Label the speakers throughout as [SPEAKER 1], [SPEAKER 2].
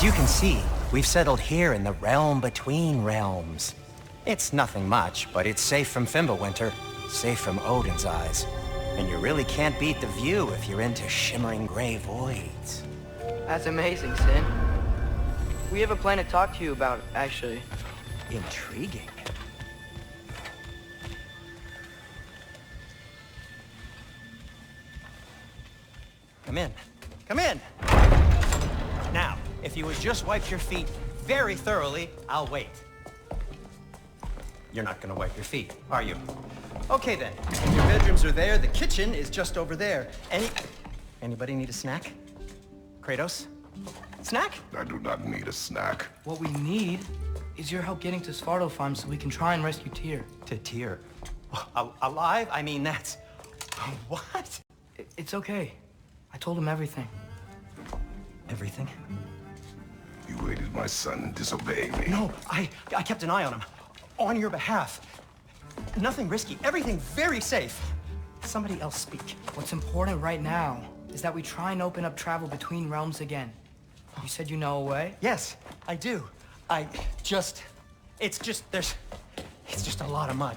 [SPEAKER 1] As you can see, we've settled here in the realm between realms. It's nothing much, but it's safe from Fimbulwinter, safe from Odin's eyes. And you really can't beat the view if you're into shimmering gray voids.
[SPEAKER 2] That's amazing, Sin. We have a plan to talk to you about, actually.
[SPEAKER 1] Intriguing. Come in. Come in! Now, if you would just wipe your feet very thoroughly, I'll wait. You're not gonna wipe your feet, are you? Okay then. Your bedrooms are there, the kitchen is just over there. Anybody need a snack? Kratos? Snack?
[SPEAKER 3] I do not need a snack.
[SPEAKER 2] What we need is your help getting to Svartalfheim so we can try and rescue Tyr.
[SPEAKER 1] To Tyr? Alive? I mean, that's... What?
[SPEAKER 2] It's okay. I told him everything.
[SPEAKER 1] Everything?
[SPEAKER 3] You aided my son and disobeyed me.
[SPEAKER 1] No, I kept an eye on him. On your behalf. Nothing risky. Everything very safe. Somebody else speak.
[SPEAKER 2] What's important right now is that we try and open up travel between realms again. You said you know a way?
[SPEAKER 1] Yes, I do. It's just a lot of mud.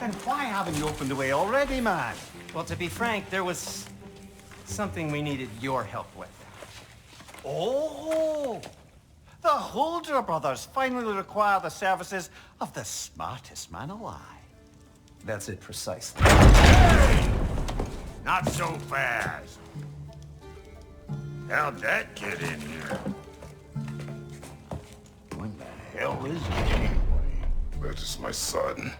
[SPEAKER 4] Then why haven't you opened the way already, man?
[SPEAKER 1] Well, to be frank, there was something we needed your help with.
[SPEAKER 4] Oh! The Holder brothers finally require the services of the smartest man alive.
[SPEAKER 1] That's it precisely.
[SPEAKER 5] Hey! Not so fast. How'd that get in here? When the hell is he anyway?
[SPEAKER 3] That is my son.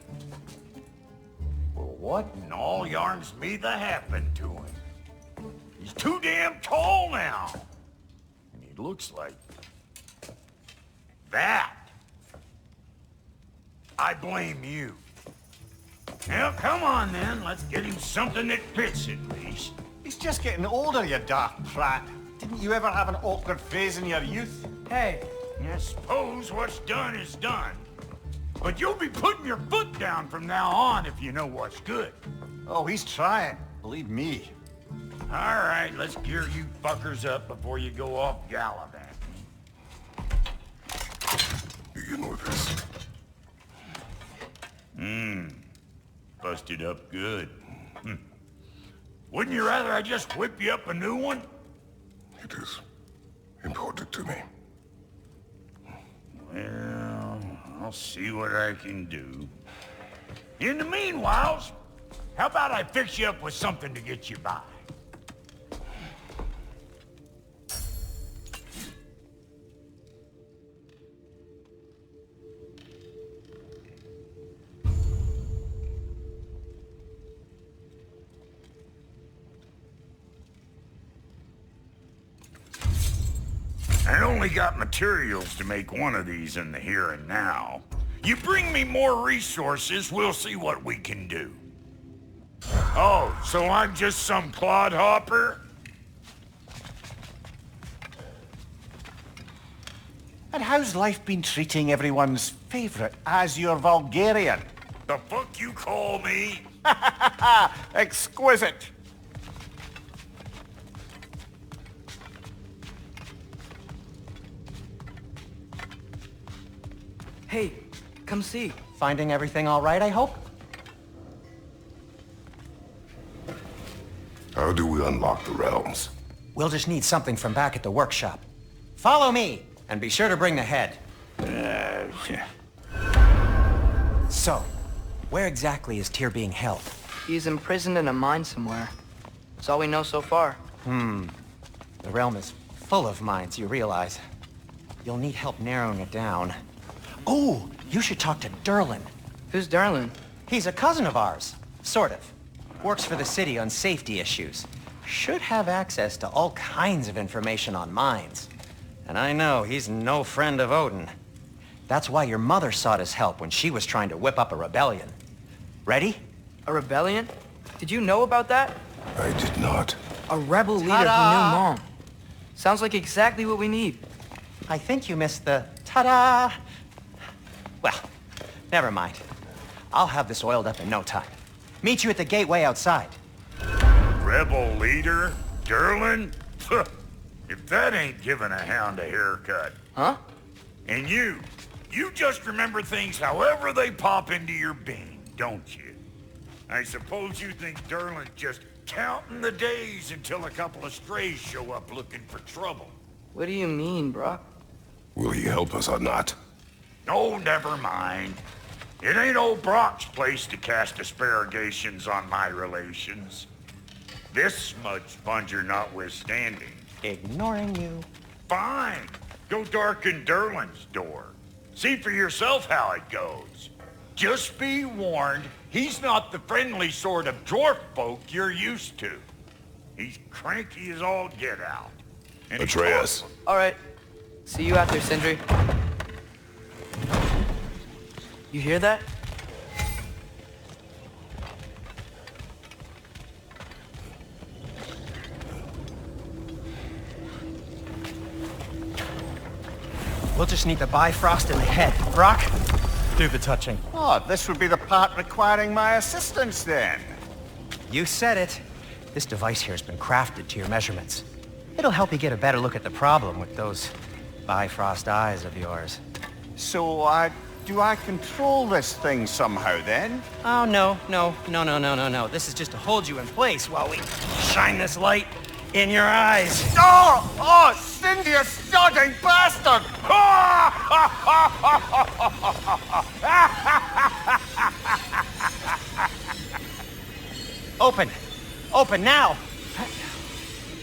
[SPEAKER 5] Well, what in all yarns me that happened to him? He's too damn tall now. And he looks like... that. I blame you. Now, come on then. Let's get him something that fits at least.
[SPEAKER 4] He's just getting older, you dark prat. Didn't you ever have an awkward phase in your youth?
[SPEAKER 2] Hey,
[SPEAKER 5] I suppose what's done is done. But you'll be putting your foot down from now on if you know what's good.
[SPEAKER 4] Oh, he's trying. Believe me.
[SPEAKER 5] All right, let's gear you fuckers up before you go off gallivanting.
[SPEAKER 3] Begin with this.
[SPEAKER 5] Busted up good. Wouldn't you rather I just whip you up a new one?
[SPEAKER 3] It is important to me.
[SPEAKER 5] Well, I'll see what I can do. In the meanwhile, how about I fix you up with something to get you by? I only got materials to make one of these in the here and now. You bring me more resources, we'll see what we can do. Oh, so I'm just some clodhopper?
[SPEAKER 4] And how's life been treating everyone's favorite Azure Vulgarian?
[SPEAKER 5] The fuck you call me?
[SPEAKER 4] Exquisite.
[SPEAKER 2] hey, come see.
[SPEAKER 1] Finding everything all right, I hope?
[SPEAKER 3] How do we unlock the realms?
[SPEAKER 1] We'll just need something from back at the workshop. Follow me, and be sure to bring the head. So, where exactly is Tyr being held?
[SPEAKER 2] He's imprisoned in a mine somewhere. That's all we know so far.
[SPEAKER 1] The realm is full of mines, you realize. You'll need help narrowing it down. Oh, you should talk to Durlin.
[SPEAKER 2] Who's Darlin?
[SPEAKER 1] He's a cousin of ours, sort of. Works for the city on safety issues. Should have access to all kinds of information on mines. And I know he's no friend of Odin. That's why your mother sought his help when she was trying to whip up a rebellion. Ready?
[SPEAKER 2] A rebellion? Did you know about that?
[SPEAKER 3] I did not.
[SPEAKER 2] A rebel leader who knew Mom. Sounds like exactly what we need.
[SPEAKER 1] I think you missed the ta-da! Well, never mind. I'll have this oiled up in no time. Meet you at the gateway outside.
[SPEAKER 5] Rebel leader? Durlin? If that ain't giving a hound a haircut.
[SPEAKER 2] Huh?
[SPEAKER 5] And you just remember things however they pop into your bean, don't you? I suppose you think Derlin's just counting the days until a couple of strays show up looking for trouble.
[SPEAKER 2] What do you mean, Brock?
[SPEAKER 3] Will he help us or not?
[SPEAKER 5] Oh, never mind. It ain't old Brock's place to cast asparagations on my relations. This smudge sponger notwithstanding.
[SPEAKER 1] Ignoring you.
[SPEAKER 5] Fine. Go darken Derlin's door. See for yourself how it goes. Just be warned, he's not the friendly sort of dwarf folk you're used to. He's cranky as all get out. And
[SPEAKER 3] Atreus.
[SPEAKER 2] All right. See you out there, Sindri. You hear that?
[SPEAKER 1] We'll just need the Bifrost in the head. Brock, do the touching.
[SPEAKER 4] Oh, this would be the part requiring my assistance then.
[SPEAKER 1] You said it. This device here has been crafted to your measurements. It'll help you get a better look at the problem with those Bifrost eyes of yours.
[SPEAKER 4] So, do I control this thing somehow then?
[SPEAKER 1] Oh, no. This is just to hold you in place while we shine this light in your eyes.
[SPEAKER 4] Oh, Cindy, you sodding bastard!
[SPEAKER 1] Open! Open now!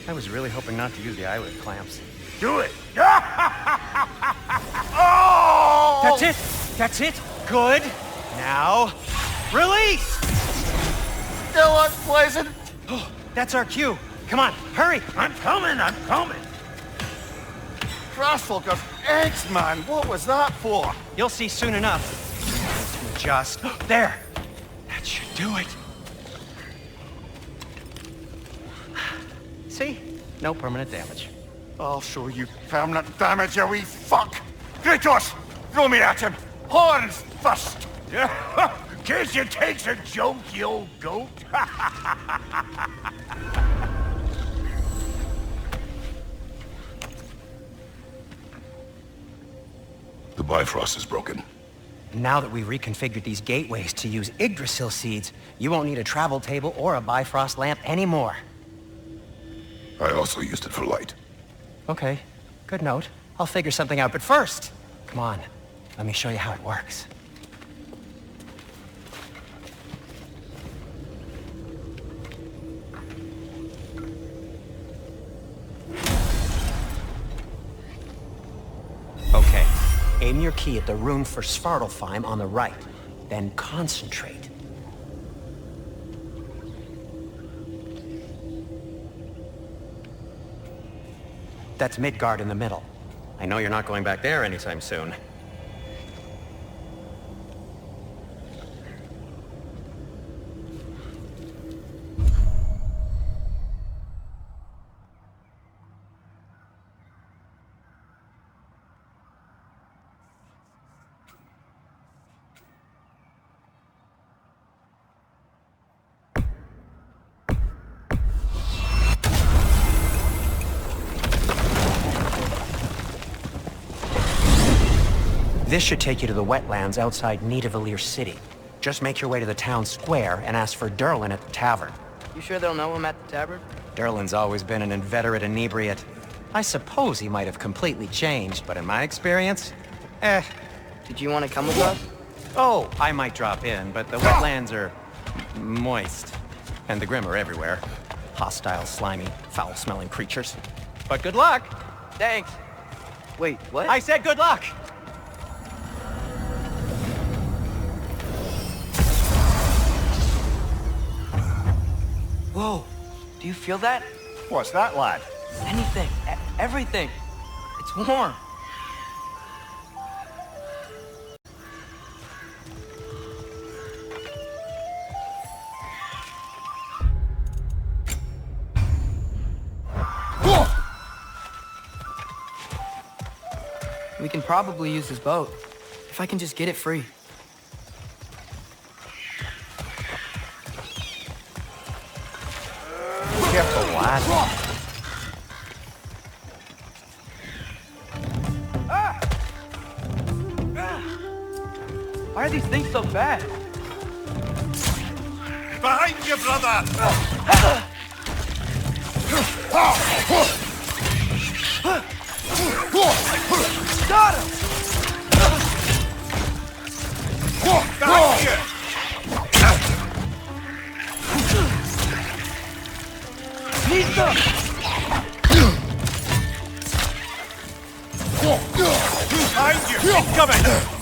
[SPEAKER 1] I was really hoping not to use the eyelid clamps.
[SPEAKER 5] Do it!
[SPEAKER 4] Oh!
[SPEAKER 1] That's it! That's it! Good! Now, release!
[SPEAKER 4] Still unpleasant.
[SPEAKER 1] Oh, that's our cue. Come on, hurry!
[SPEAKER 5] I'm coming!
[SPEAKER 4] Crossful of eggs, man. What was that for?
[SPEAKER 1] You'll see soon enough. Just there. That should do it. See? No permanent damage.
[SPEAKER 4] I'll show you permanent damage, you wee fuck! Kratos! Throw me at him! Horns first!
[SPEAKER 5] Guess you takes a joke, you old goat.
[SPEAKER 3] The Bifrost is broken.
[SPEAKER 1] Now that we've reconfigured these gateways to use Yggdrasil seeds, you won't need a travel table or a Bifrost lamp anymore.
[SPEAKER 3] I also used it for light.
[SPEAKER 1] Okay, good note. I'll figure something out, but first, come on, let me show you how it works. Okay, aim your key at the rune for Svartalfheim on the right, then concentrate. That's Midgard in the middle. I know you're not going back there anytime soon. This should take you to the wetlands outside Nidavellir City. Just make your way to the town square and ask for Derlin at the tavern.
[SPEAKER 2] You sure they'll know him at the tavern?
[SPEAKER 1] Derlin's always been an inveterate inebriate. I suppose he might have completely changed, but in my experience,
[SPEAKER 2] Did you want to come with us?
[SPEAKER 1] Oh, I might drop in, but the wetlands are moist. And the Grim are everywhere. Hostile, slimy, foul-smelling creatures. But good luck!
[SPEAKER 2] Thanks. Wait, what?
[SPEAKER 1] I said good luck!
[SPEAKER 2] Whoa, do you feel that?
[SPEAKER 4] What's that, lad?
[SPEAKER 2] Anything, everything. It's warm. We can probably use this boat, if I can just get it free.
[SPEAKER 1] Careful, lad.
[SPEAKER 2] Why are these things so bad?
[SPEAKER 4] Behind you, brother!
[SPEAKER 2] Got him!
[SPEAKER 4] Behind you!
[SPEAKER 2] Nisa!
[SPEAKER 4] Behind you! Incoming!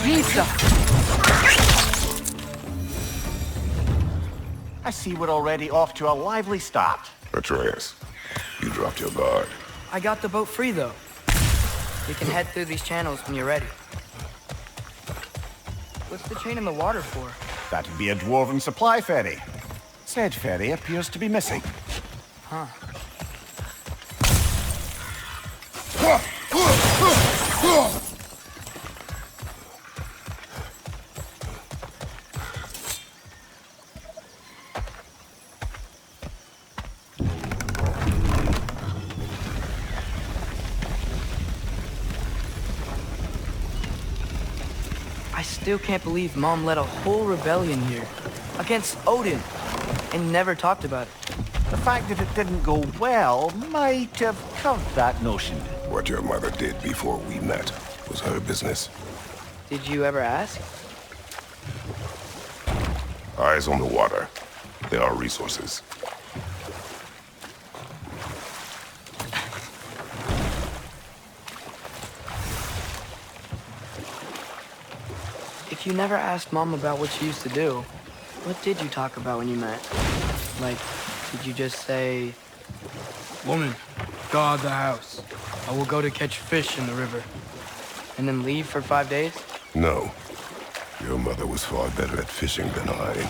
[SPEAKER 2] Nisa!
[SPEAKER 4] I see we're already off to a lively start.
[SPEAKER 3] Atreus, you dropped your guard.
[SPEAKER 2] I got the boat free, though. We can head through these channels when you're ready. What's the chain in the water for?
[SPEAKER 4] That'd be a dwarven supply ferry. Said ferry appears to be missing.
[SPEAKER 2] Huh. I still can't believe Mom led a whole rebellion here against Odin and never talked about it.
[SPEAKER 4] The fact that it didn't go well might have covered that notion.
[SPEAKER 3] What your mother did before we met was her business.
[SPEAKER 2] Did you ever ask?
[SPEAKER 3] Eyes on the water. There are resources.
[SPEAKER 2] If you never asked Mom about what she used to do, what did you talk about when you met? Like, did you just say, "Woman, guard the house. I will go to catch fish in the river," and then leave for 5 days?
[SPEAKER 3] No. Your mother was far better at fishing than I.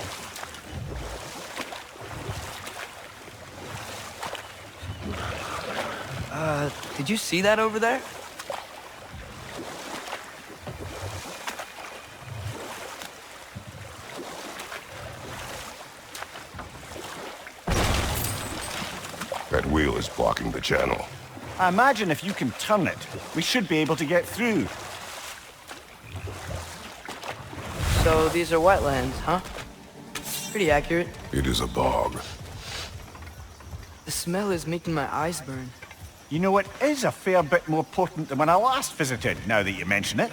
[SPEAKER 2] Did you see that over there?
[SPEAKER 3] That wheel is blocking the channel.
[SPEAKER 4] I imagine if you can turn it, we should be able to get through.
[SPEAKER 2] So these are wetlands, huh? Pretty accurate.
[SPEAKER 3] It is a bog.
[SPEAKER 2] The smell is making my eyes burn.
[SPEAKER 4] You know, it is a fair bit more potent than when I last visited, now that you mention it.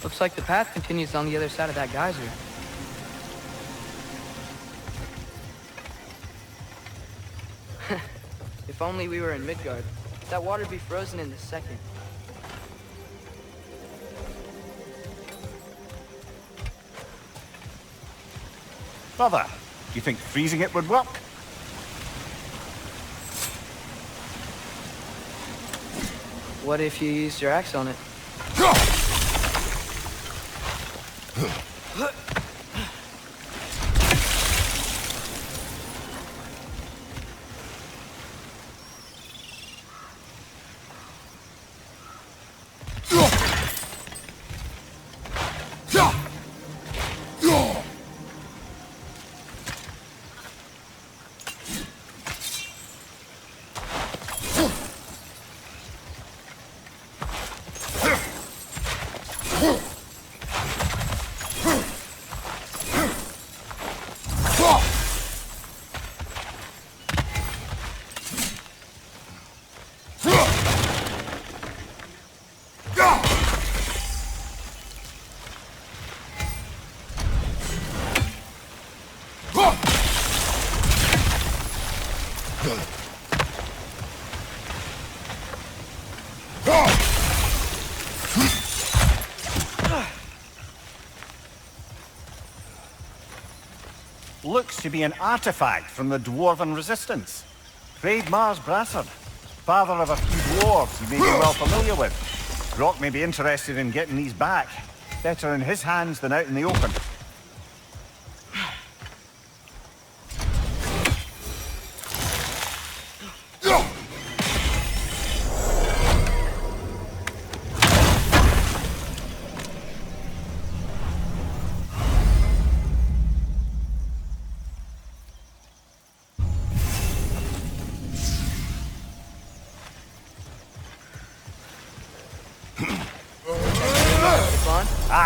[SPEAKER 2] Looks like the path continues on the other side of that geyser. If only we were in Midgard. That water'd be frozen in a second.
[SPEAKER 4] Brother, do you think freezing it would work?
[SPEAKER 2] What if you used your axe on it?
[SPEAKER 4] Looks to be an artifact from the Dwarven Resistance. Trade Mars Brassard, father of a few dwarves you may be well familiar with. Brock may be interested in getting these back. Better in his hands than out in the open.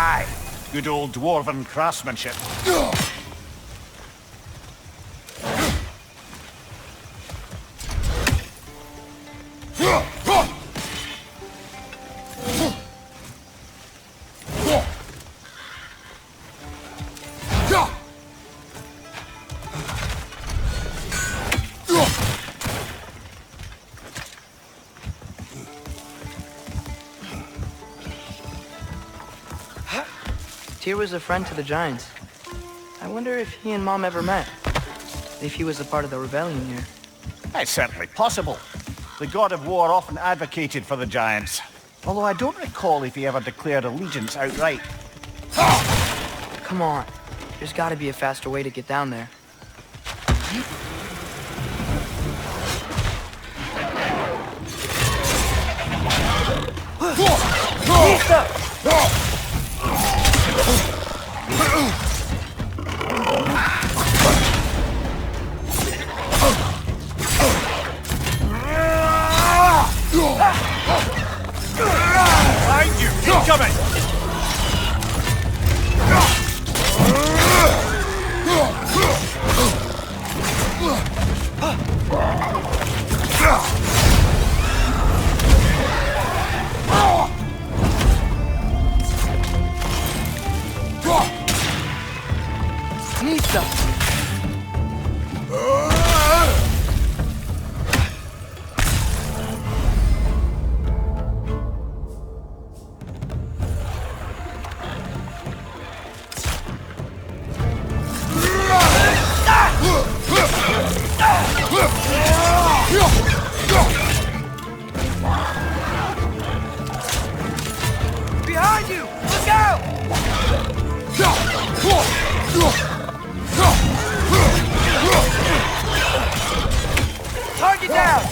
[SPEAKER 4] Aye, good old dwarven craftsmanship.
[SPEAKER 2] Tyr was a friend to the Giants. I wonder if he and Mom ever met. If he was a part of the rebellion here.
[SPEAKER 4] It's certainly possible. The god of war often advocated for the Giants. Although I don't recall if he ever declared allegiance outright.
[SPEAKER 2] Come on. There's gotta be a faster way to get down there.
[SPEAKER 4] Behind you! Keep coming!
[SPEAKER 2] Behind you! Look out! Target down!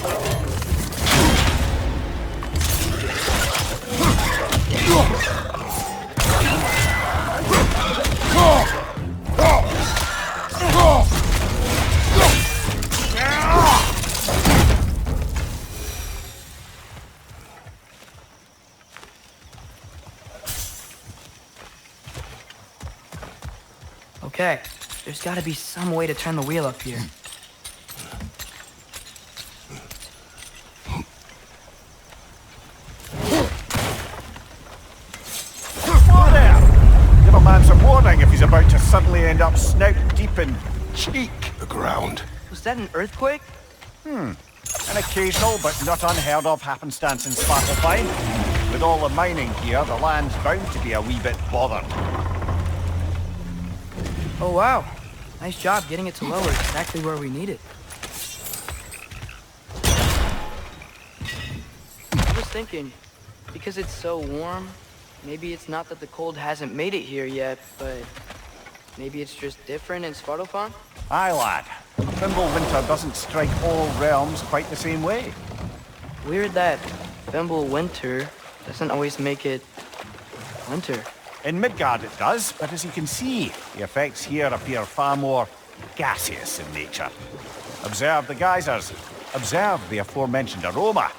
[SPEAKER 2] Okay, there's gotta be some way to turn the wheel up here.
[SPEAKER 4] Oh, there! Give a man some warning if he's about to suddenly end up snout deep in cheek.
[SPEAKER 3] The ground.
[SPEAKER 2] Was that an earthquake?
[SPEAKER 4] An occasional but not unheard of happenstance in Svartalfheim. With all the mining here, the land's bound to be a wee bit bothered.
[SPEAKER 2] Oh wow, nice job getting it to lower exactly where we need it. I was thinking, because it's so warm, maybe it's not that the cold hasn't made it here yet, but maybe it's just different in Svartalfheim?
[SPEAKER 4] Aye, lad. Winter doesn't strike all realms quite the same way.
[SPEAKER 2] Weird that Winter doesn't always make it winter.
[SPEAKER 4] In Midgard it does, but as you can see, the effects here appear far more gaseous in nature. Observe the geysers. Observe the aforementioned aroma.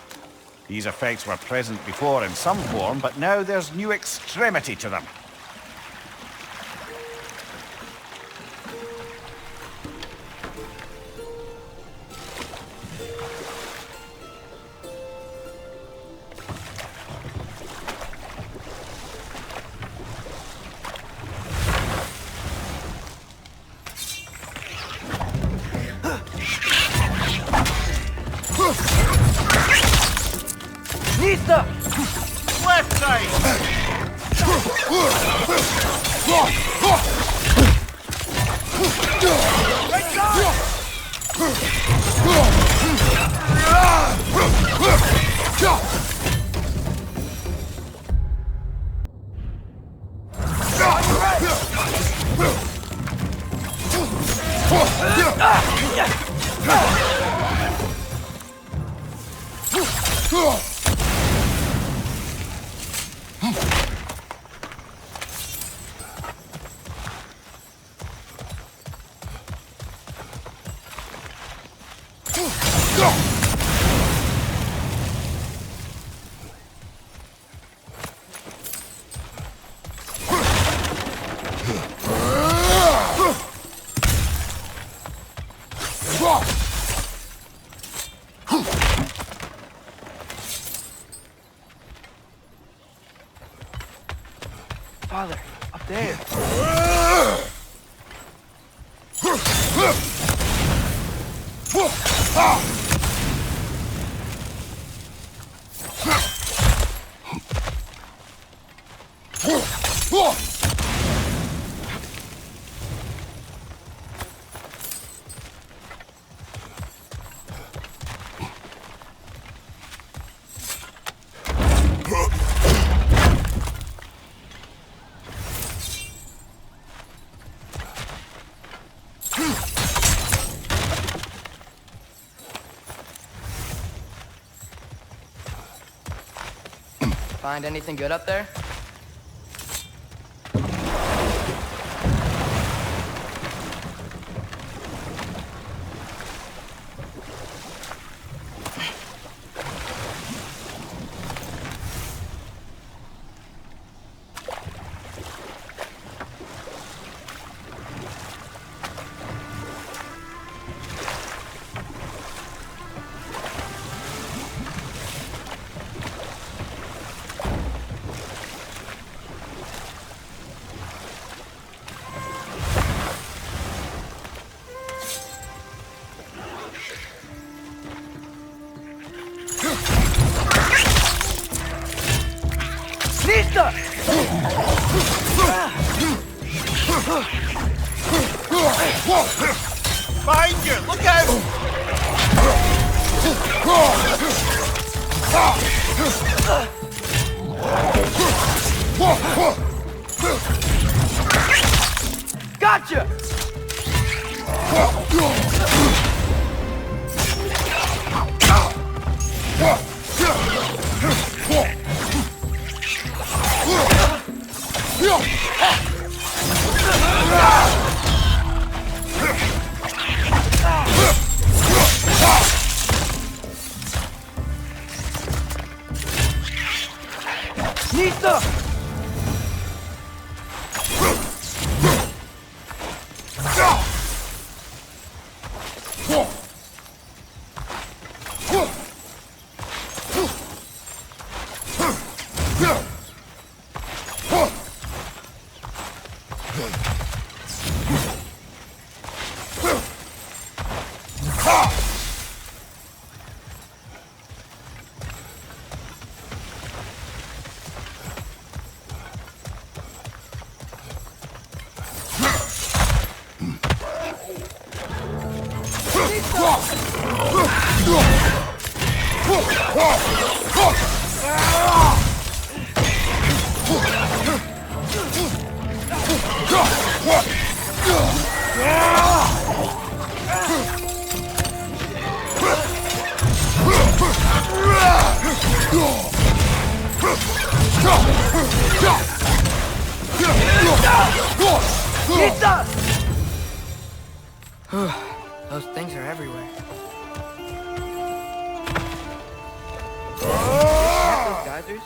[SPEAKER 4] These effects were present before in some form, but now there's new extremity to them.
[SPEAKER 2] Nista!
[SPEAKER 4] Left side!
[SPEAKER 2] Right side! Father, up there. Find anything good up there?
[SPEAKER 4] Behind you! Look out!
[SPEAKER 2] Gotcha! Nista! Those things are everywhere. Those geysers?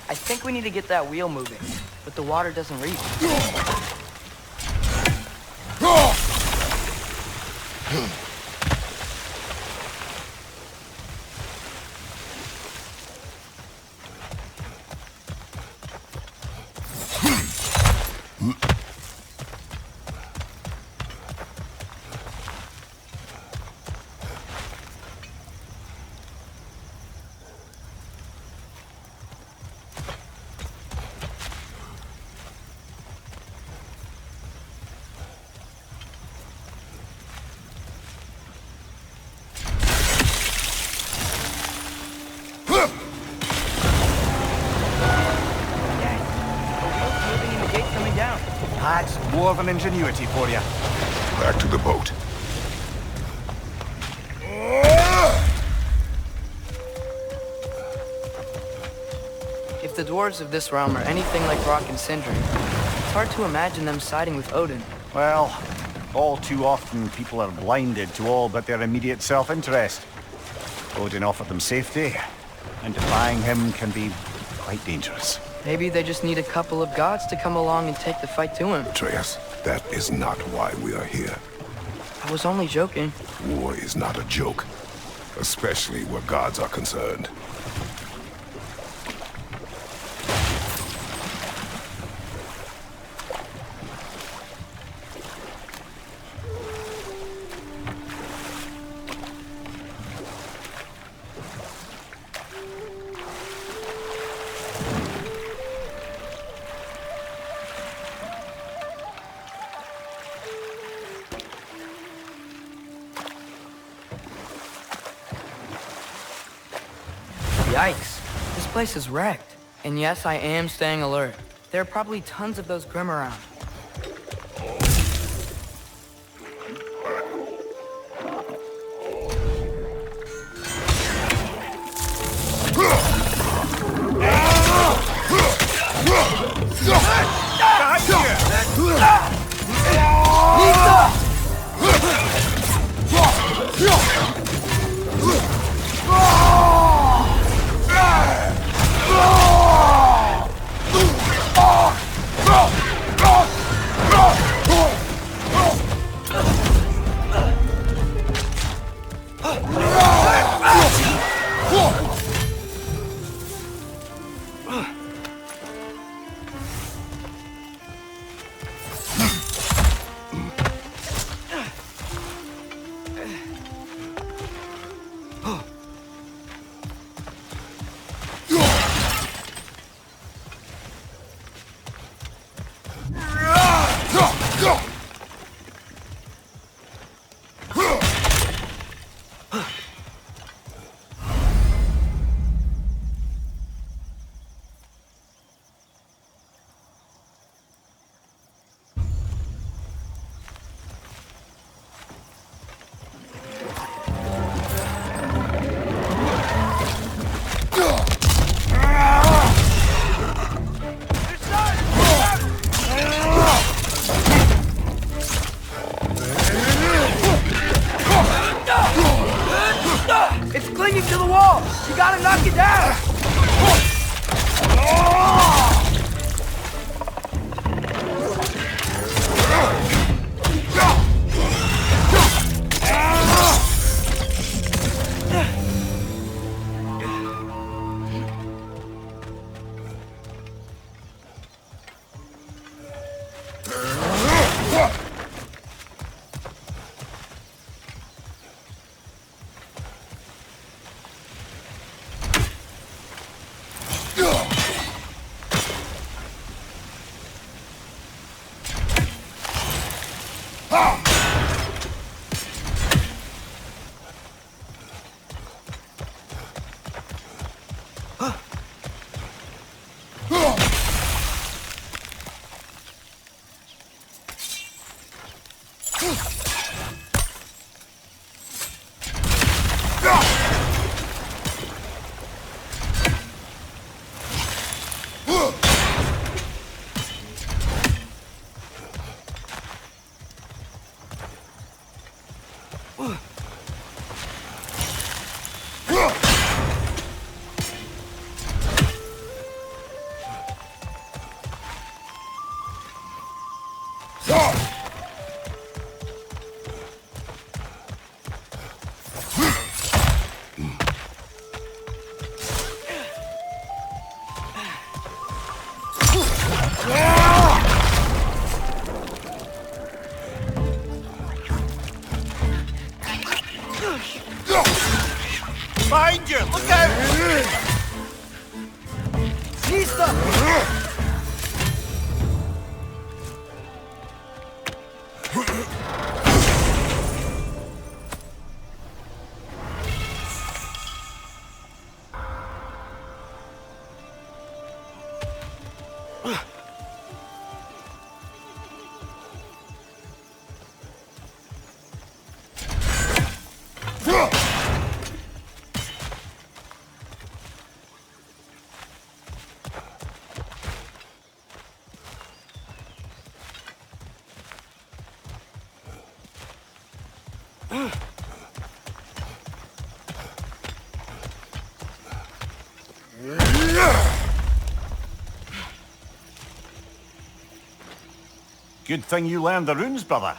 [SPEAKER 2] I think we need to get that wheel moving, but the water doesn't reach.
[SPEAKER 4] That's dwarven ingenuity for you.
[SPEAKER 3] Back to the boat.
[SPEAKER 2] If the dwarves of this realm are anything like Rock and Sindri, it's hard to imagine them siding with Odin.
[SPEAKER 4] Well, all too often people are blinded to all but their immediate self-interest. Odin offered them safety. and defying him can be quite dangerous.
[SPEAKER 2] Maybe they just need a couple of gods to come along and take the fight to him.
[SPEAKER 3] Atreus, that is not why we are here.
[SPEAKER 2] I was only joking.
[SPEAKER 3] War is not a joke, especially where gods are concerned.
[SPEAKER 2] Yikes. This place is wrecked. And yes, I am staying alert. There are probably tons of those Grim around. It's clinging to the wall! You gotta knock it down!
[SPEAKER 4] Behind you! Look out! Good thing you learned the runes, brother.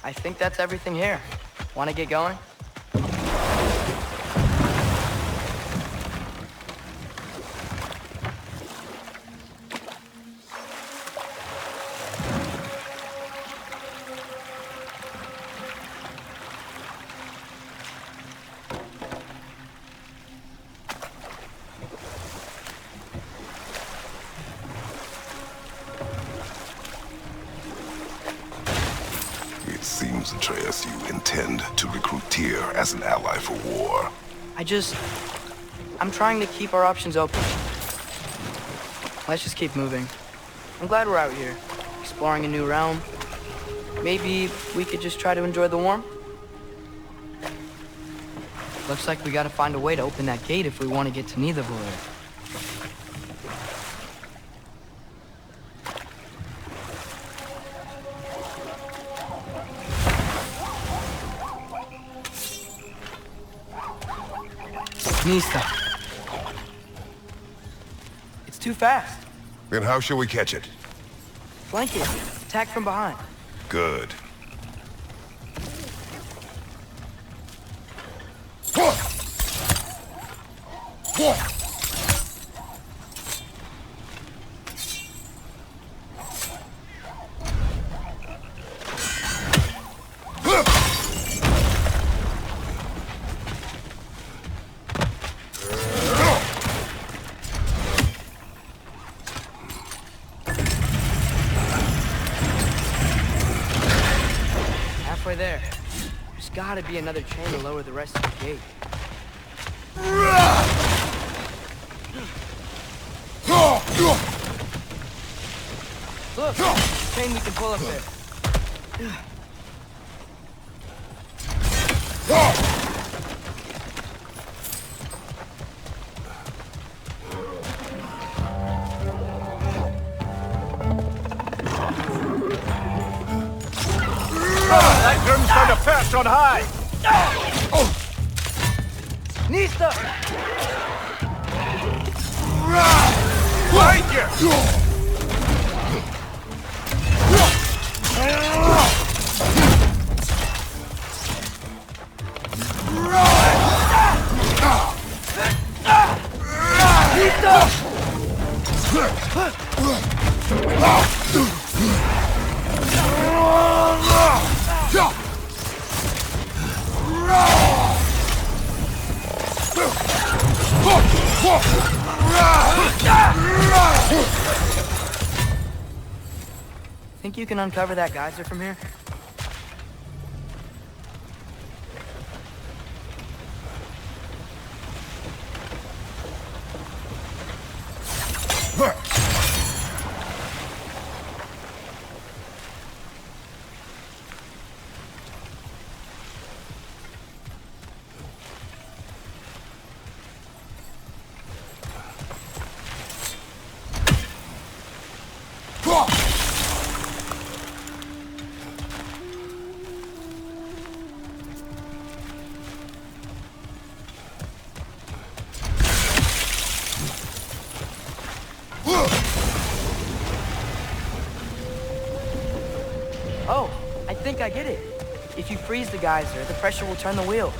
[SPEAKER 2] I think that's everything here. Want to get going?
[SPEAKER 3] It seems, Atreus, you intend to recruit Tyr as an ally for war.
[SPEAKER 2] I'm trying to keep our options open. Let's just keep moving. I'm glad we're out here, exploring a new realm. Maybe we could just try to enjoy the warmth? Looks like we gotta find a way to open that gate if we want to get to Nidavellir. Nista. It's too fast.
[SPEAKER 3] Then how shall we catch it?
[SPEAKER 2] Flank it. Attack from behind.
[SPEAKER 3] Good.
[SPEAKER 2] Halfway there. There's gotta be another chain to lower the rest of the gate. Look, chain we can pull up there.
[SPEAKER 4] That groom's found a perch on high!
[SPEAKER 2] Nista!
[SPEAKER 4] Behind you!
[SPEAKER 2] Think you can uncover that geyser from here? Oh, I think I get it. If you freeze the geyser, the pressure will turn the wheel.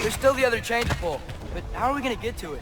[SPEAKER 2] There's still the other chain to pull, but how are we gonna get to it?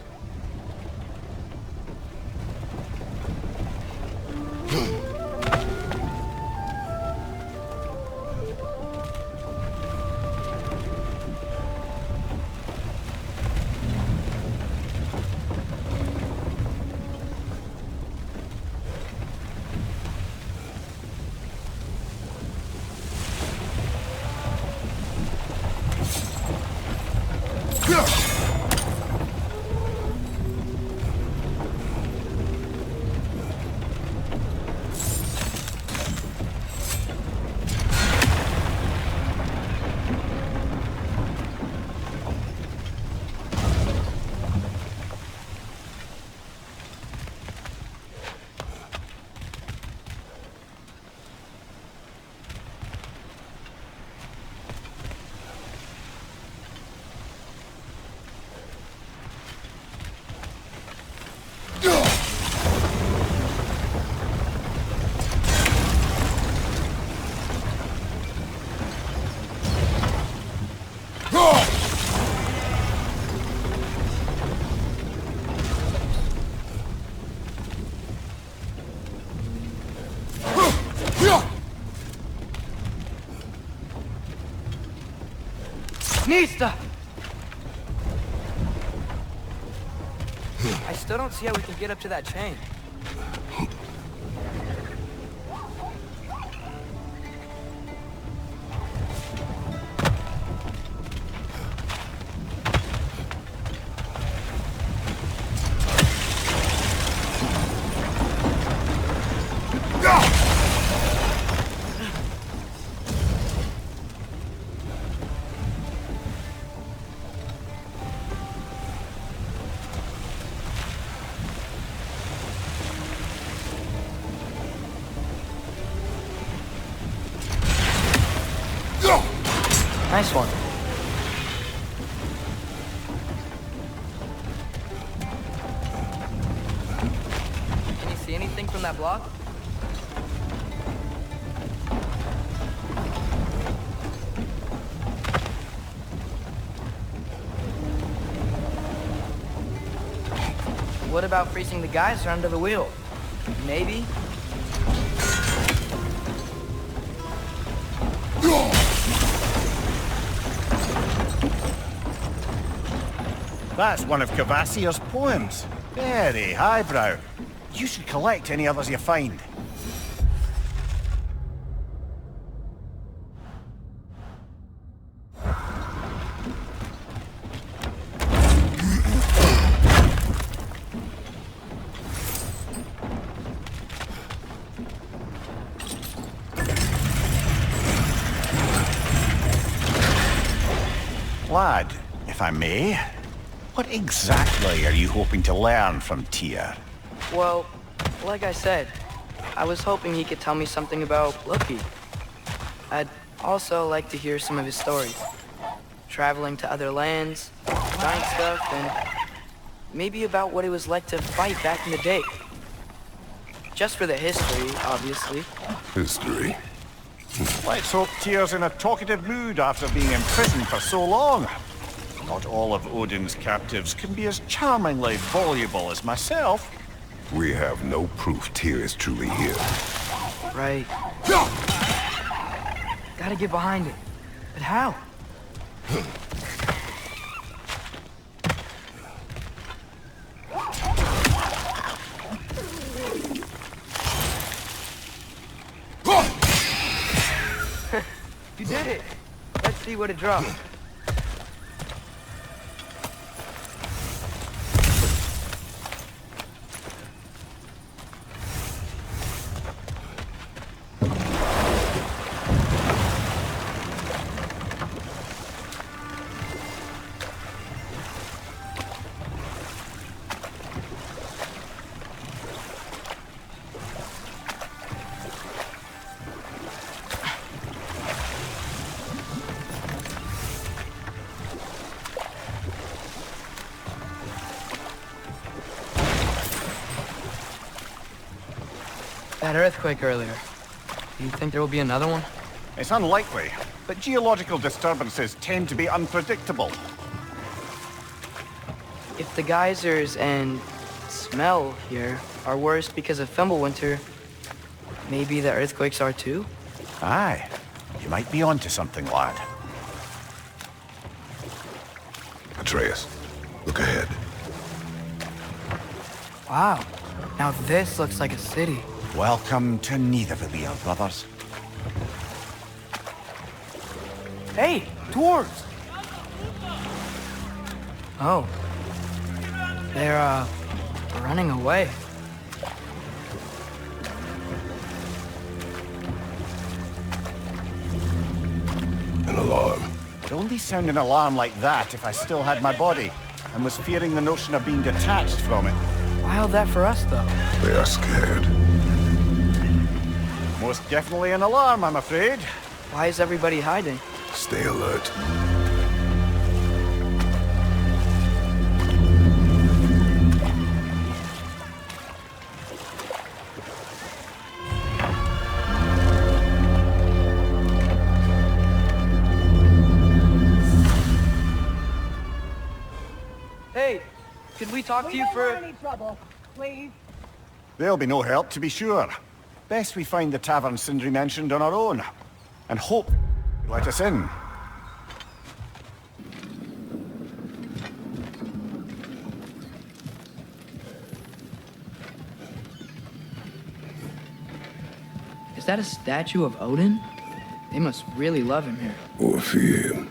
[SPEAKER 2] Nista! I still don't see how we can get up to that chain. Nice one. Can you see anything from that block? What about freezing the geyser under the wheel? Maybe?
[SPEAKER 4] That's one of Cavassier's poems. Very highbrow. You should collect any others you find. Lad, if I may, what exactly are you hoping to learn from Tyr?
[SPEAKER 2] Well, like I said, I was hoping he could tell me something about Loki. I'd also like to hear some of his stories. Traveling to other lands, trying stuff, and maybe about what it was like to fight back in the day. Just for the history, obviously.
[SPEAKER 3] History?
[SPEAKER 4] Let's hope Tyr's in a talkative mood after being imprisoned for so long. Not all of Odin's captives can be as charmingly voluble as myself.
[SPEAKER 3] We have no proof Tyr is truly here.
[SPEAKER 2] Right. Gotta get behind it. But how? You did it! Let's see what it dropped. That earthquake earlier. Do you think there will be another one?
[SPEAKER 4] It's unlikely, but geological disturbances tend to be unpredictable.
[SPEAKER 2] If the geysers and smell here are worse because of Fimbulwinter, maybe the earthquakes are too?
[SPEAKER 4] Aye. You might be onto something, lad.
[SPEAKER 3] Atreus, look ahead.
[SPEAKER 2] Wow. Now this looks like a city.
[SPEAKER 4] Welcome to Nidavellir, brothers.
[SPEAKER 2] Hey, dwarves! Oh. They're, running away.
[SPEAKER 3] An alarm.
[SPEAKER 4] I'd only sound an alarm like that if I still had my body, and was fearing the notion of being detached from it.
[SPEAKER 2] Wild that for us, though.
[SPEAKER 3] They are scared.
[SPEAKER 4] Most definitely an alarm, I'm afraid.
[SPEAKER 2] Why is everybody hiding?
[SPEAKER 3] Stay alert.
[SPEAKER 2] Hey, could we talk to you for...
[SPEAKER 6] any trouble, please.
[SPEAKER 4] There'll be no help, to be sure. Best we find the tavern Sindri mentioned on our own. And hope you let us in.
[SPEAKER 2] Is that a statue of Odin? They must really love him here.
[SPEAKER 3] Or fear him.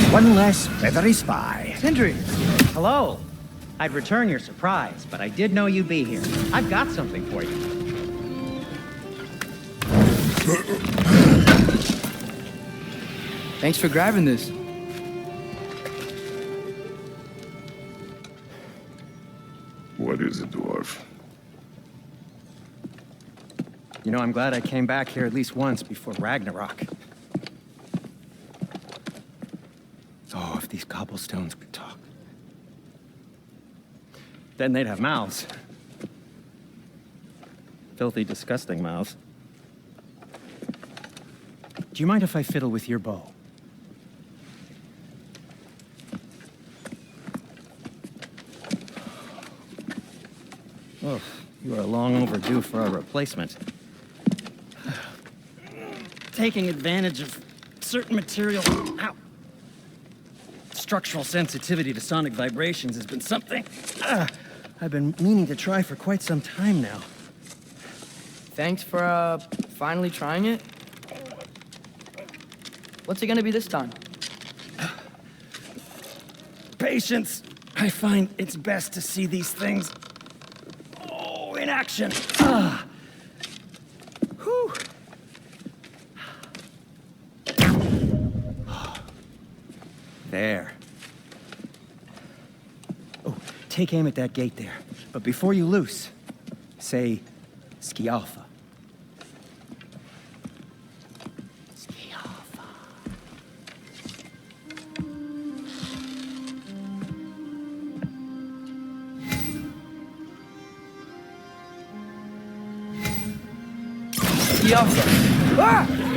[SPEAKER 7] One less feathery spy.
[SPEAKER 2] Sindri!
[SPEAKER 7] Hello. I'd return your surprise, but I did know you'd be here. I've got something for you.
[SPEAKER 2] Thanks for grabbing this.
[SPEAKER 3] What is it, dwarf?
[SPEAKER 7] You know, I'm glad I came back here at least once before Ragnarok. Oh, if these cobblestones could talk. Then they'd have mouths. Filthy, disgusting mouths. Do you mind if I fiddle with your bow? Oh, you are long overdue for a replacement. Taking advantage of certain material... Ow. Structural sensitivity to sonic vibrations has been something I've been meaning to try for quite some time now.
[SPEAKER 2] Thanks for, finally trying it. What's it gonna be this time?
[SPEAKER 7] Patience. I find it's best to see these things, in action. Whew. There. Oh, take aim at that gate there. But before you loose, say, Skialfa. Skialfa.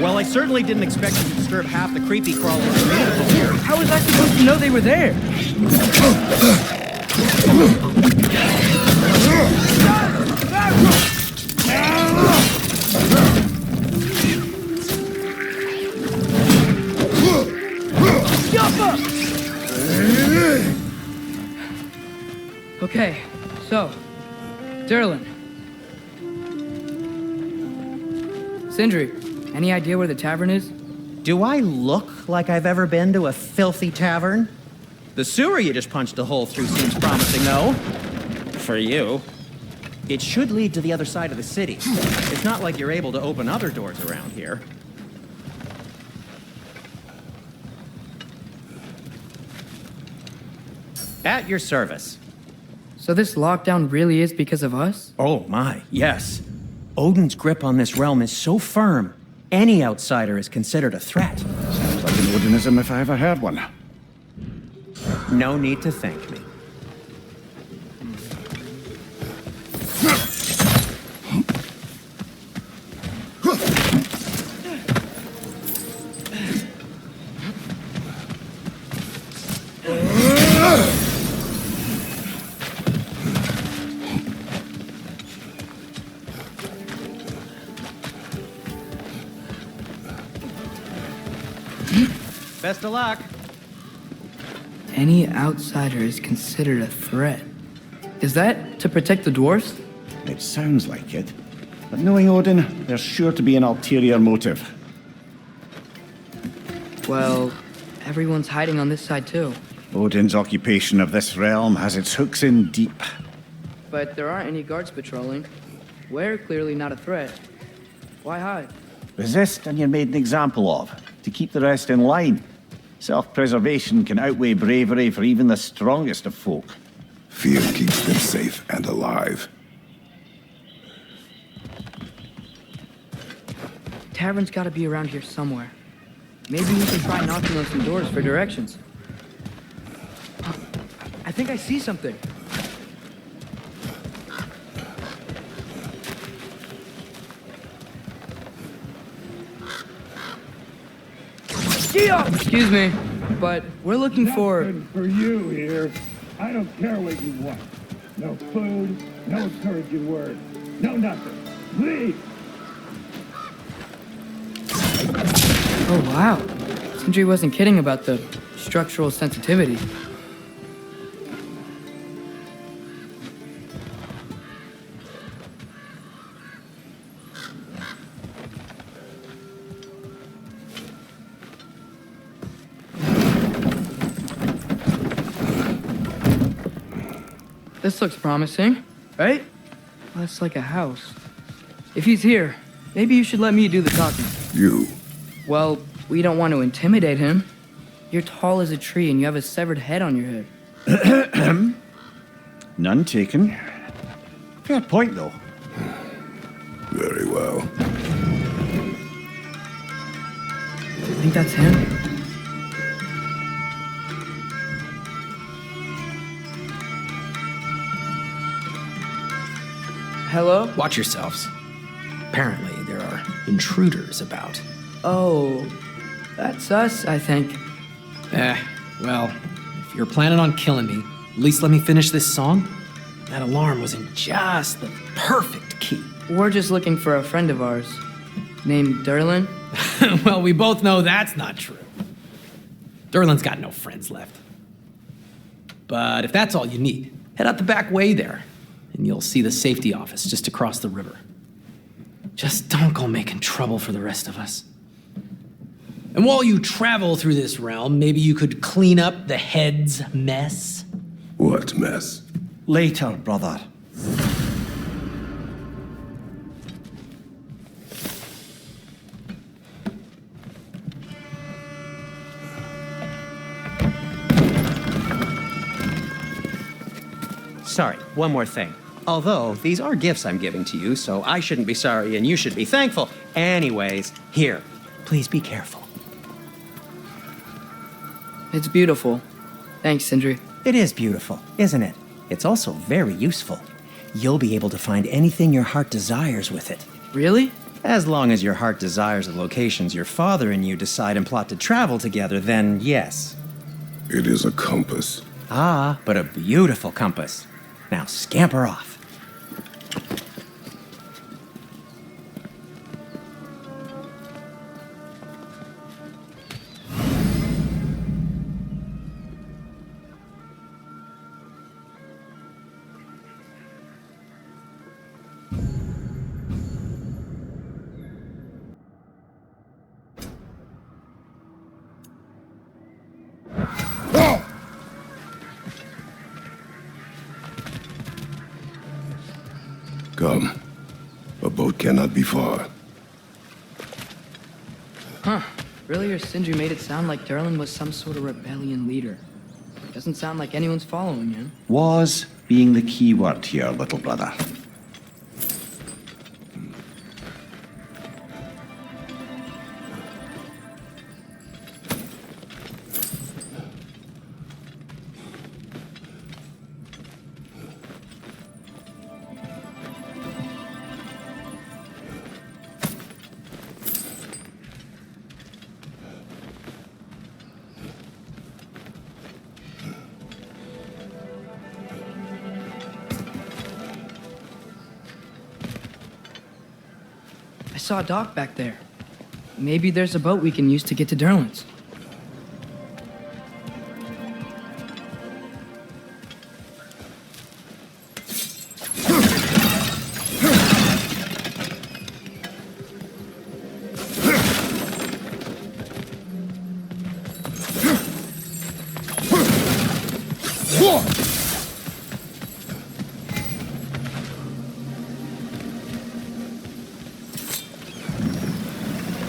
[SPEAKER 7] Well, I certainly didn't expect you to disturb half the creepy crawlers available here.
[SPEAKER 2] How was I supposed to know they were there? Okay, so, Durlin. Sindri, any idea where the tavern is?
[SPEAKER 7] Do I look like I've ever been to a filthy tavern? The sewer you just punched a hole through seems promising, though. For you. It should lead to the other side of the city. It's not like you're able to open other doors around here. At your service.
[SPEAKER 2] So this lockdown really is because of us?
[SPEAKER 7] Oh my, yes. Odin's grip on this realm is so firm, any outsider is considered a threat.
[SPEAKER 4] Sounds like an Odinism if I ever heard one.
[SPEAKER 7] No need to thank me. Best of luck.
[SPEAKER 2] Any outsider is considered a threat. Is that to protect the dwarfs?
[SPEAKER 4] It sounds like it. But knowing Odin, there's sure to be an ulterior motive.
[SPEAKER 2] Well, everyone's hiding on this side too.
[SPEAKER 4] Odin's occupation of this realm has its hooks in deep.
[SPEAKER 2] But there aren't any guards patrolling. We're clearly not a threat. Why hide?
[SPEAKER 4] Resist and you're made an example of, to keep the rest in line. Self-preservation can outweigh bravery for even the strongest of folk.
[SPEAKER 3] Fear keeps them safe and alive.
[SPEAKER 2] Tavern's gotta be around here somewhere. Maybe we can try knocking on some doors for directions. I think I see something. Excuse me, but we're looking for...
[SPEAKER 6] Nothing for you here. I don't care what you want. No food, no encouraging words, no nothing. Leave!
[SPEAKER 2] Oh, wow. Sindri wasn't kidding about the structural sensitivity. This looks promising, right? That's like a house. If he's here, maybe you should let me do the talking.
[SPEAKER 3] You.
[SPEAKER 2] Well, we don't want to intimidate him. You're tall as a tree and you have a severed head on your head.
[SPEAKER 4] None taken. Fair point, though.
[SPEAKER 3] Very well.
[SPEAKER 2] I think that's him. Hello?
[SPEAKER 8] Watch yourselves. Apparently, there are intruders about.
[SPEAKER 2] Oh, that's us, I think.
[SPEAKER 8] Well, if you're planning on killing me, at least let me finish this song. That alarm was in just the perfect key.
[SPEAKER 2] We're just looking for a friend of ours named Derlin.
[SPEAKER 8] Well, we both know that's not true. Derlin's got no friends left. But if that's all you need, head out the back way there, and you'll see the safety office just across the river. Just don't go making trouble for the rest of us. And while you travel through this realm, maybe you could clean up the head's mess?
[SPEAKER 3] What mess?
[SPEAKER 4] Later, brother.
[SPEAKER 7] Sorry, one more thing. Although, these are gifts I'm giving to you, so I shouldn't be sorry and you should be thankful. Anyways, here, please be careful.
[SPEAKER 2] It's beautiful. Thanks, Sindri.
[SPEAKER 1] It is beautiful, isn't it? It's also very useful. You'll be able to find anything your heart desires with it.
[SPEAKER 2] Really?
[SPEAKER 1] As long as your heart desires the locations your father and you decide and plot to travel together, then yes.
[SPEAKER 3] It is a compass.
[SPEAKER 1] Ah, but a beautiful compass. Now scamper off.
[SPEAKER 3] Come. A boat cannot be far.
[SPEAKER 2] Huh. Earlier, Sindri made it sound like Derlin was some sort of rebellion leader. Doesn't sound like anyone's following him.
[SPEAKER 4] Was being the key word here, little brother.
[SPEAKER 2] I saw a dock back there. Maybe there's a boat we can use to get to Derlin's.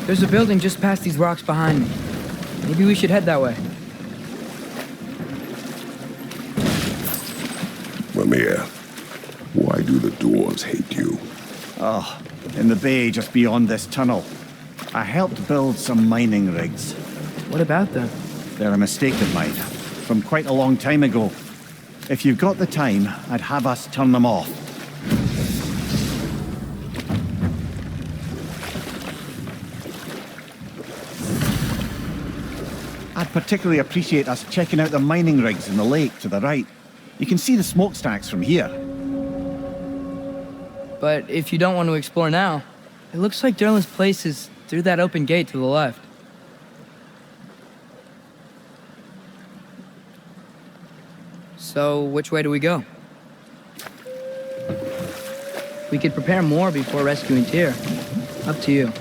[SPEAKER 2] There's a building just past these rocks behind me. Maybe we should head that way.
[SPEAKER 3] Mimir, why do the dwarves hate you?
[SPEAKER 4] Oh, in the bay just beyond this tunnel. I helped build some mining rigs.
[SPEAKER 2] What about them?
[SPEAKER 4] They're a mistake of mine, from quite a long time ago. If you've got the time, I'd have us turn them off. I'd particularly appreciate us checking out the mining rigs in the lake to the right. You can see the smokestacks from here.
[SPEAKER 2] But if you don't want to explore now, it looks like Durlin's place is through that open gate to the left. So, which way do we go? We could prepare more before rescuing Tyr. Up to you.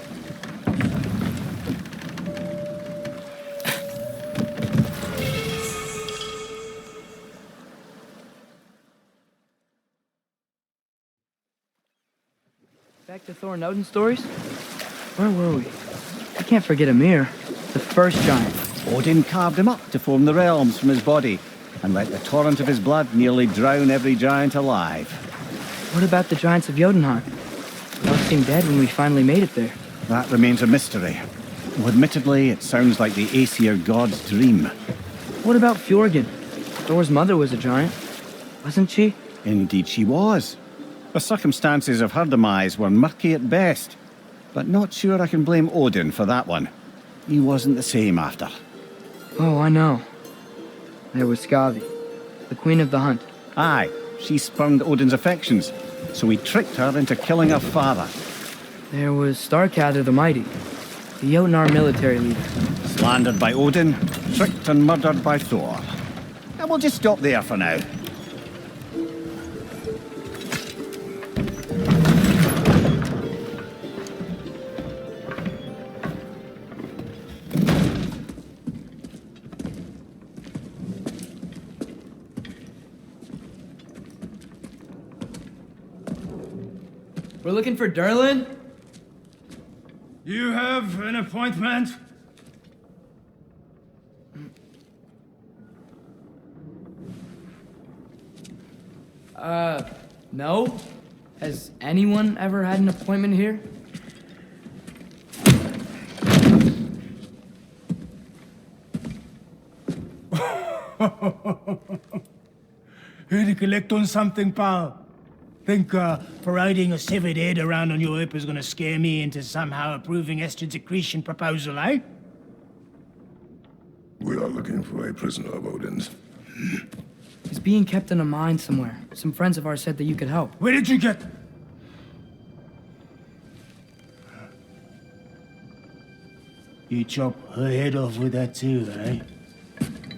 [SPEAKER 2] Back to Thor and Odin stories? Where were we? I can't forget Ymir, the first giant.
[SPEAKER 4] Odin carved him up to form the realms from his body, and let the torrent of his blood nearly drown every giant alive.
[SPEAKER 2] What about the giants of Jotunheim? They all seemed dead when we finally made it there.
[SPEAKER 4] That remains a mystery. Though admittedly, it sounds like the Aesir god's dream.
[SPEAKER 2] What about Fjorgyn? Thor's mother was a giant, wasn't she?
[SPEAKER 4] Indeed she was. The circumstances of her demise were murky at best, but not sure I can blame Odin for that one. He wasn't the same after.
[SPEAKER 2] Oh, I know. There was Skavi, the queen of the hunt.
[SPEAKER 4] Aye, she spurned Odin's affections, so he tricked her into killing her father.
[SPEAKER 2] There was Starkadr the Mighty, the Jotnar military leader.
[SPEAKER 4] Slandered by Odin, tricked and murdered by Thor. And we'll just stop there for now.
[SPEAKER 2] We're looking for Durlin?
[SPEAKER 6] You have an appointment?
[SPEAKER 2] No. Has anyone ever had an appointment here?
[SPEAKER 6] Here to collect on something, pal? Think parading a severed head around on your hip is gonna scare me into somehow approving Esther's accretion proposal, eh?
[SPEAKER 3] We are looking for a prisoner of Odin's.
[SPEAKER 2] He's being kept in a mine somewhere. Some friends of ours said that you could help.
[SPEAKER 6] Where did you get... You chop her head off with that too, eh?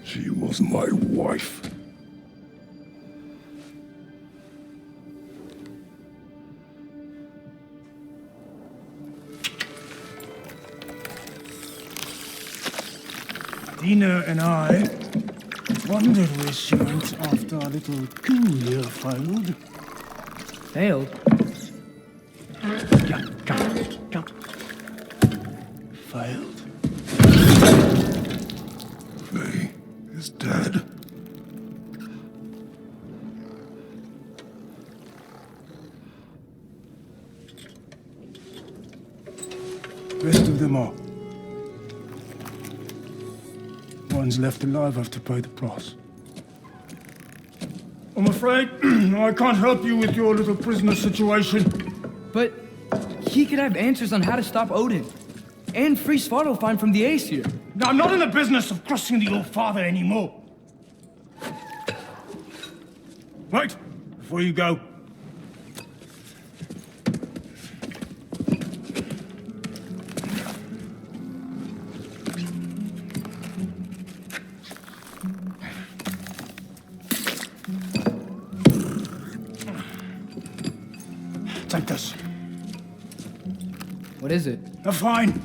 [SPEAKER 3] She was my wife.
[SPEAKER 6] Dina and I wondered where she went after our little coup here failed.
[SPEAKER 2] Failed?
[SPEAKER 6] Come. Failed.
[SPEAKER 3] Faye is dead.
[SPEAKER 6] Rest of them are. Ones left alive have to pay the price. I'm afraid I can't help you with your little prisoner situation.
[SPEAKER 2] But he could have answers on how to stop Odin. And free Svartalfheim from the Aesir.
[SPEAKER 6] Now, I'm not in the business of crossing the old father anymore. Right, before you go. Take this.
[SPEAKER 2] What is it?
[SPEAKER 6] A fine.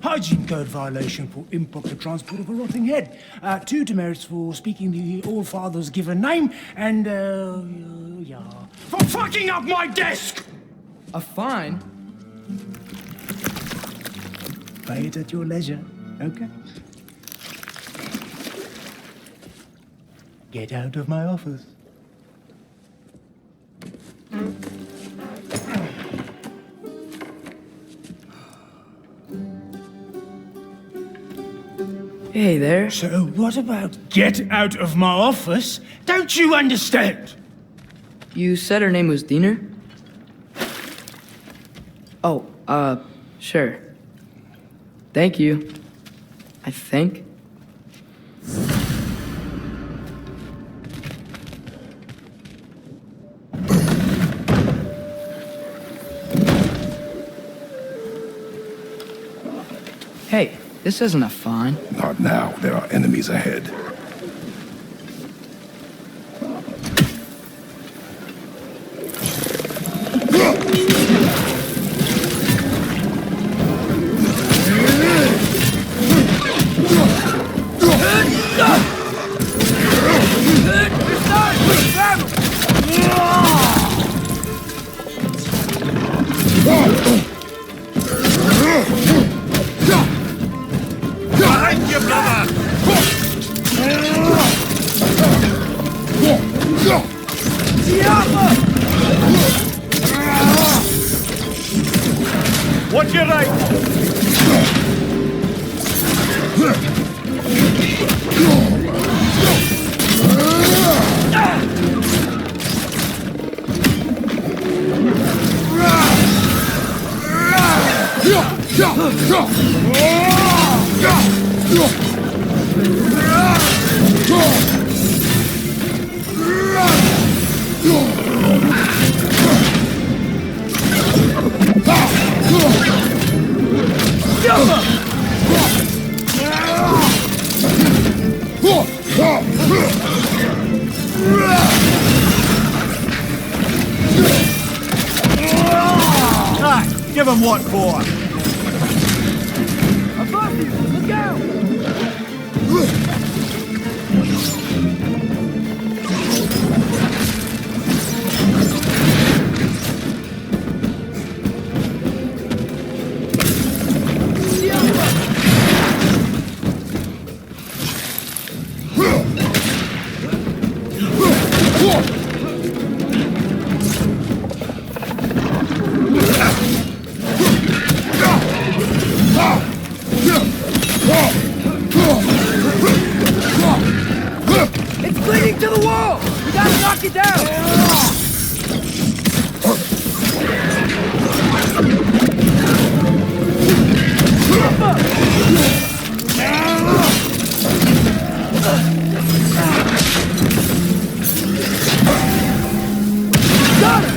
[SPEAKER 6] Hygiene code violation for improper transport of a rotting head. 2 demerits for speaking the All-Father's given name, and, for fucking up my desk!
[SPEAKER 2] A fine?
[SPEAKER 6] Pay it at your leisure, okay? Get out of my office.
[SPEAKER 2] Hey there.
[SPEAKER 6] So what about get out of my office? Don't you understand?
[SPEAKER 2] You said her name was Diener? Oh, sure. Thank you. I think. Hey, this isn't a fine.
[SPEAKER 3] Not now. There are enemies ahead.
[SPEAKER 5] Behind you, brother!
[SPEAKER 4] Watch your right! Ah, give him what for.
[SPEAKER 2] Above you! Look out! It's bleeding to the wall! We gotta knock it down! Got it!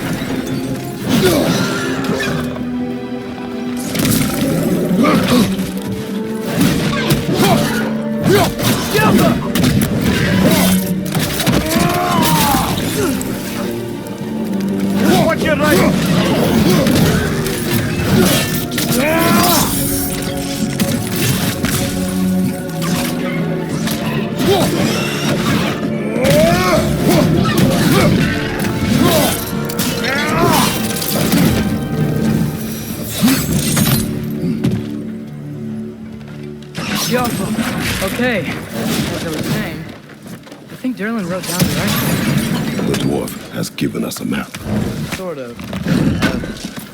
[SPEAKER 4] Watch your right!
[SPEAKER 2] Okay, as I was saying, I think Derlin wrote down directions.
[SPEAKER 3] The dwarf has given us a map.
[SPEAKER 2] Sort of.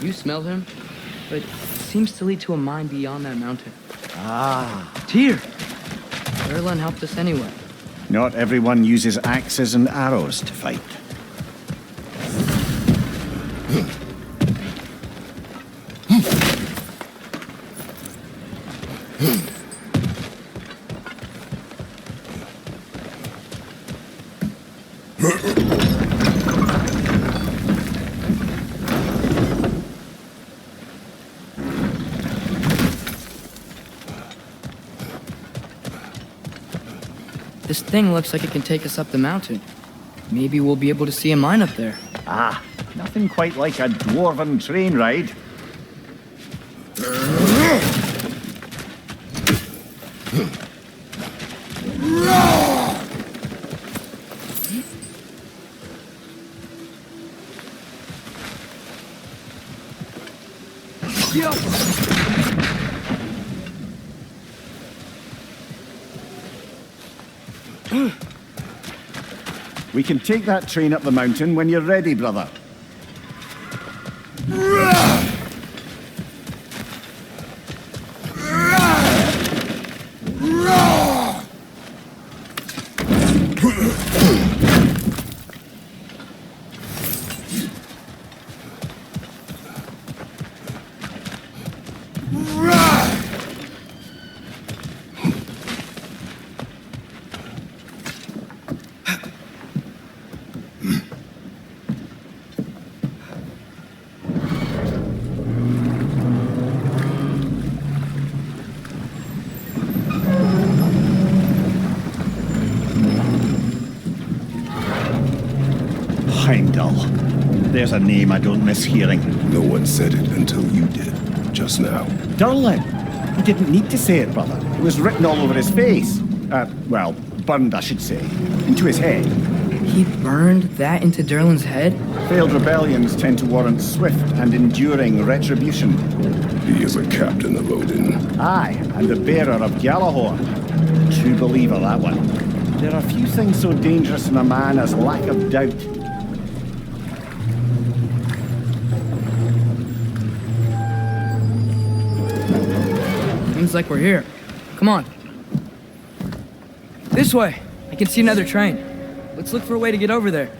[SPEAKER 2] You smelled him, but it seems to lead to a mine beyond that mountain.
[SPEAKER 4] Ah.
[SPEAKER 2] Tyr! Derlin helped us anyway.
[SPEAKER 4] Not everyone uses axes and arrows to fight.
[SPEAKER 2] This thing looks like it can take us up the mountain. Maybe we'll be able to see a mine up there.
[SPEAKER 4] Ah, nothing quite like a dwarven train ride. We can take that train up the mountain when you're ready, brother. Heimdall. There's a name I don't miss hearing.
[SPEAKER 3] No one said it until you did, just now.
[SPEAKER 4] Durlin. He didn't need to say it, brother. It was written all over his face. Well, burned, I should say. Into his head.
[SPEAKER 2] He burned that into Durlin's head?
[SPEAKER 4] Failed rebellions tend to warrant swift and enduring retribution.
[SPEAKER 3] He is a captain of Odin.
[SPEAKER 4] Aye, and the bearer of Gjallarhorn. True believer, that one. There are few things so dangerous in a man as lack of doubt.
[SPEAKER 2] Seems like we're here. Come on. This way. I can see another train. Let's look for a way to get over there.